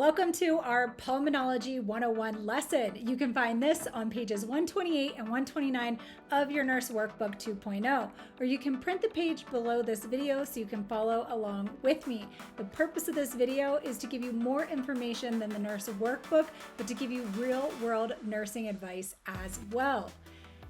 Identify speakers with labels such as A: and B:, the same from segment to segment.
A: Welcome to our Pulmonology 101 lesson. You can find this on pages 128 and 129 of your Nurse Workbook 2.0, or you can print the page below this video so you can follow along with me. The purpose of this video is to give you more information than the Nurse Workbook, but to give you real-world nursing advice as well.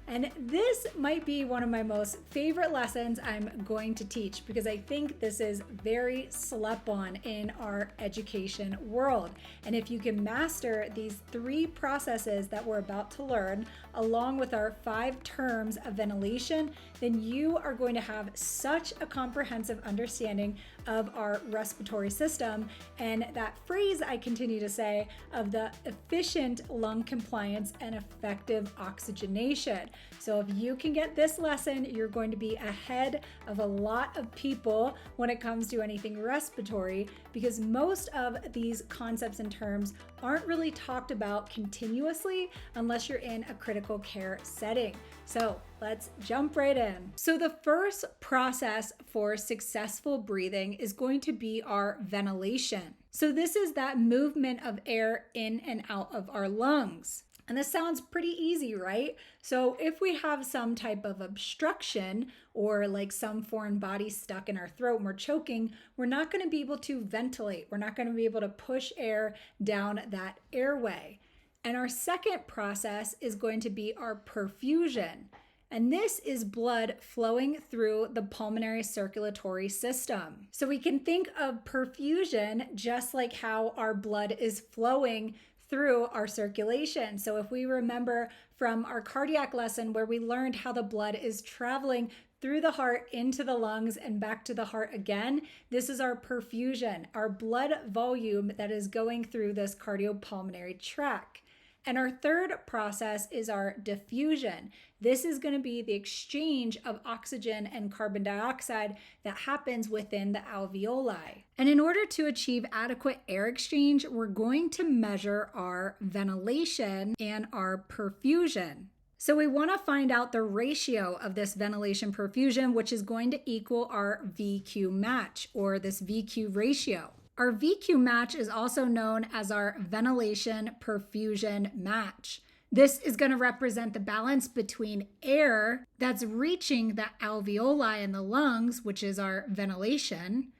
A: And this might be one of my most favorite lessons I'm going to teach because I think this is very slept on in our education world. And if you can master these 3 processes that we're about to learn, along with our 5 terms of ventilation, then you are going to have such a comprehensive understanding of our respiratory system and that phrase I continue to say of the efficient lung compliance and effective oxygenation. So if you can get this lesson, you're going to be ahead of a lot of people when it comes to anything respiratory, because most of these concepts and terms aren't really talked about continuously unless you're in a critical care setting. So let's jump right in. So the first process for successful breathing is going to be our ventilation. So this is that movement of air in and out of our lungs. And this sounds pretty easy, right? So if we have some type of obstruction or like some foreign body stuck in our throat and we're choking, we're not going to be able to ventilate. We're not going to be able to push air down that airway. And our second process is going to be our perfusion. And this is blood flowing through the pulmonary circulatory system. So we can think of perfusion just like how our blood is flowing through our circulation. So if we remember from our cardiac lesson where we learned how the blood is traveling through the heart into the lungs and back to the heart again, this is our perfusion, our blood volume that is going through this cardiopulmonary tract. And our third process is our diffusion. This is going to be the exchange of oxygen and carbon dioxide that happens within the alveoli. And in order to achieve adequate air exchange, we're going to measure our ventilation and our perfusion. So we want to find out the ratio of this ventilation perfusion, which is going to equal our VQ match, or this VQ ratio. Our VQ match is also known as our ventilation-perfusion match. This is going to represent the balance between air that's reaching the alveoli in the lungs, which is our ventilation,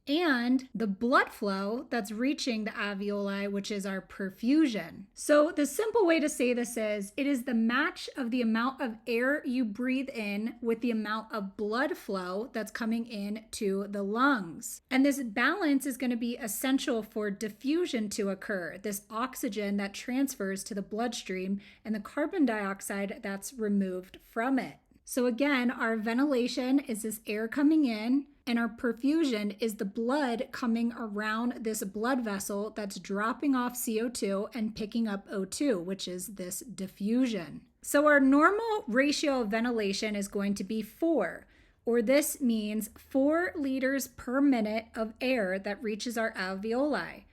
A: and the blood flow that's reaching the alveoli, which is our perfusion. So the simple way to say this is, it is the match of the amount of air you breathe in with the amount of blood flow that's coming in to the lungs. And this balance is going to be essential for diffusion to occur, this oxygen that transfers to the bloodstream and the carbon dioxide that's removed from it. So again, our ventilation is this air coming in, and our perfusion is the blood coming around this blood vessel that's dropping off CO2 and picking up O2, which is this diffusion. So our normal ratio of ventilation is going to be 4, or this means 4 liters per minute of air that reaches our alveoli.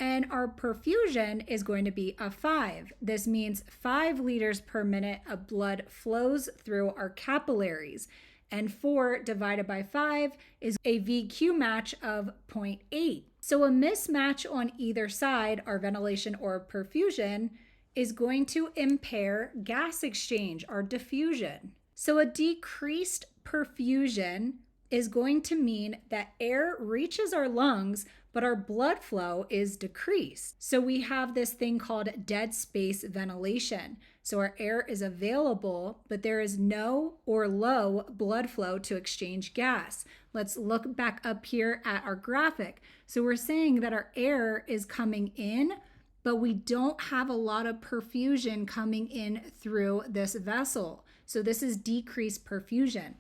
A: And our perfusion is going to be a 5. This means 5 liters per minute of blood flows through our capillaries. And 4 divided by 5 is a VQ match of 0.8. So a mismatch on either side, our ventilation or perfusion, is going to impair gas exchange, our diffusion. So a decreased perfusion is going to mean that air reaches our lungs, but our blood flow is decreased. So we have this thing called dead space ventilation. So our air is available, but there is no or low blood flow to exchange gas. Let's look back up here at our graphic. So we're saying that our air is coming in, but we don't have a lot of perfusion coming in through this vessel. So this is decreased perfusion.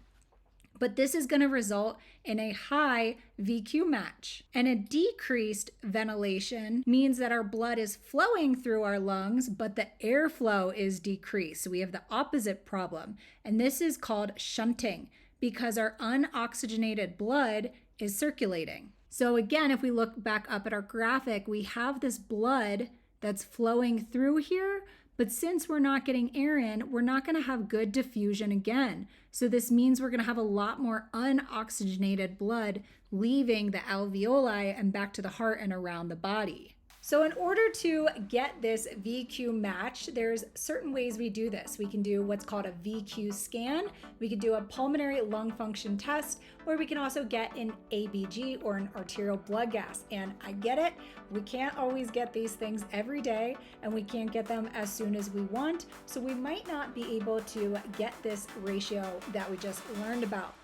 A: But this is going to result in a high VQ match. And a decreased ventilation means that our blood is flowing through our lungs, but the airflow is decreased. So we have the opposite problem. And this is called shunting because our unoxygenated blood is circulating. So again, if we look back up at our graphic, we have this blood that's flowing through here, but since we're not getting air in, we're not going to have good diffusion again. So this means we're going to have a lot more unoxygenated blood leaving the alveoli and back to the heart and around the body. So in order to get this VQ match, there's certain ways we do this. We can do what's called a VQ scan. We could do a pulmonary lung function test, or we can also get an ABG or an arterial blood gas. And I get it, we can't always get these things every day, and we can't get them as soon as we want. So we might not be able to get this ratio that we just learned about.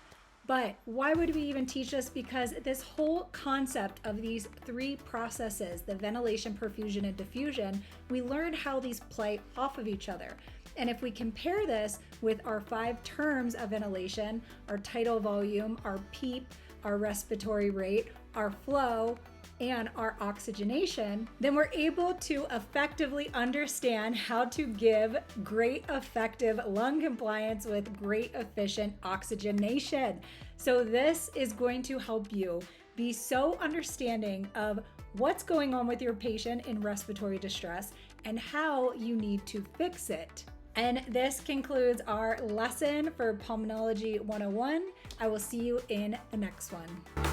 A: But why would we even teach this? Because this whole concept of these three processes, the ventilation, perfusion, and diffusion, we learned how these play off of each other. And if we compare this with our 5 terms of ventilation, our tidal volume, our PEEP, our respiratory rate, our flow, and our oxygenation, then we're able to effectively understand how to give great effective lung compliance with great efficient oxygenation. So this is going to help you be so understanding of what's going on with your patient in respiratory distress and how you need to fix it. And this concludes our lesson for Pulmonology 101. I will see you in the next one.